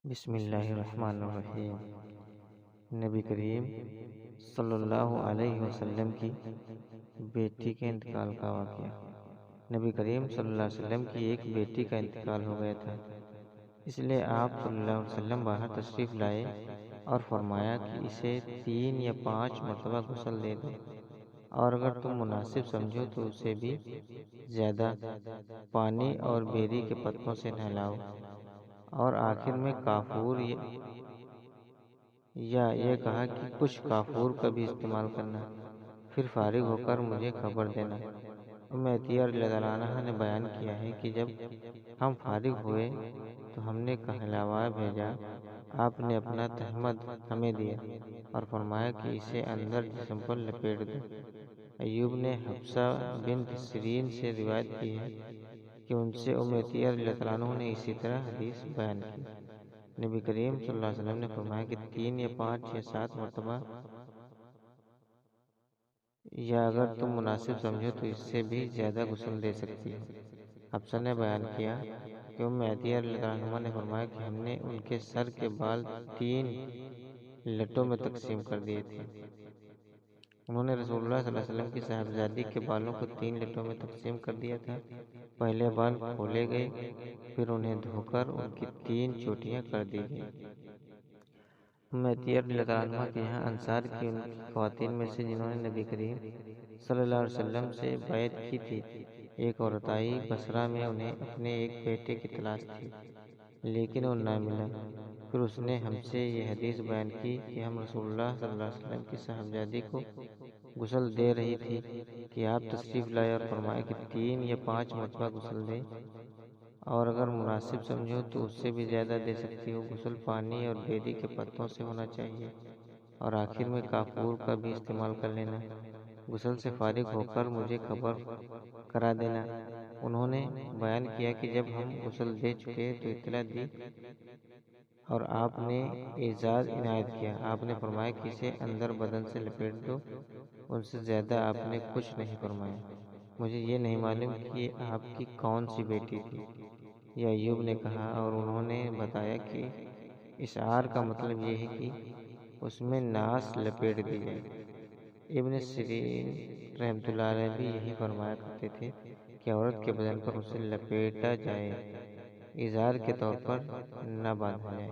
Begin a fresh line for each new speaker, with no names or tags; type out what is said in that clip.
بسم اللہ الرحمن الرحیم۔ نبی کریم صلی اللہ علیہ وسلم کی بیٹی کے انتقال کا واقعہ۔ نبی کریم صلی اللہ علیہ وسلم کی ایک بیٹی کا انتقال ہو گیا تھا، اس لیے آپ صلی اللہ علیہ وسلم باہر تشریف لائے اور فرمایا کہ اسے 3 یا 5 مرتبہ غسل دے دو، اور اگر تم مناسب سمجھو تو اسے بھی زیادہ پانی اور بیری کے پتوں سے نہلاؤ، اور آخر میں کافور یا یہ کہا کہ کچھ کافور کا بھی استعمال کرنا، پھر فارغ ہو کر مجھے خبر دینا۔ ام عطیہ رضی اللہ عنہا نے بیان کیا ہے کہ جب ہم فارغ ہوئے تو ہم نے کہلوا بھیجا، آپ نے اپنا تہمد ہمیں دیا اور فرمایا کہ اسے اندر جسم پر لپیٹ دو۔ ایوب نے حفصہ بنت سیرین سے روایت کی ہے کہ ان سے ام عطیہ رضی اللہ عنہ نے اسی طرح حدیث بیان کی۔ نبی کریم صلی اللہ علیہ وسلم نے فرمایا کہ 3 یا 5 یا 7 مرتبہ، یا اگر تم مناسب سمجھو تو اس سے بھی زیادہ غسل دے سکتی ہو۔ حفصہ نے بیان کیا کہ ام عطیہ رضی اللہ عنہا نے فرمایا کہ ہم نے ان کے سر کے بال 3 لٹوں میں تقسیم کر دیے تھے۔ انہوں نے رسول اللہ صلی اللہ علیہ وسلم کی صاحبزادی کے بالوں کو 3 لٹوں میں تقسیم کر دیا تھا۔ پہلے بال کھولے گئے، پھر انہیں دھو کر ان کی 3 چوٹیاں کر دی گئیں۔ ام عطیہ رضی اللہ عنہ کے یہاں انصار کی ان خواتین میں سے جنہوں نے نبی کریم صلی اللہ علیہ وسلم سے بیعت کی تھی، ایک عورت آئی۔ بصرہ میں انہیں اپنے ایک بیٹے کی تلاش تھی، لیکن وہ نہ ملا۔ پھر اس نے ہم سے یہ حدیث بیان کی کہ ہم رسول اللہ صلی اللہ علیہ وسلم کی صاحبزادی کو غسل دے رہی تھی کہ آپ تشریف لائے اور فرمایا کہ 3 یا 5 مرتبہ غسل دے، اور اگر مناسب سمجھو تو اس سے بھی زیادہ دے سکتی ہو۔ غسل پانی اور بیری کے پتوں سے ہونا چاہیے، اور آخر میں کافور کا بھی استعمال کر لینا۔ غسل سے فارغ ہو کر مجھے خبر کرا دینا۔ انہوں نے بیان کیا کہ جب ہم غسل دے چکے تو اطلاع دی اور آپ نے اعزاز عنایت کیا۔ آپ نے فرمایا کہ اسے اندر بدن سے لپیٹ دو، ان سے زیادہ آپ نے کچھ نہیں فرمایا۔ مجھے یہ نہیں معلوم کہ یہ آپ کی کون سی بیٹی تھی، یہ ایوب نے کہا، اور انہوں نے بتایا کہ اشعار کا مطلب یہ ہے کہ اس میں ناس لپیٹ دی جائے۔ ابن سیرین رحمۃ اللہ علیہ بھی یہی فرمایا کرتے تھے کہ عورت کے بدن پر اسے لپیٹا جائے، ازار کے طور پر نہ باندھا جائے۔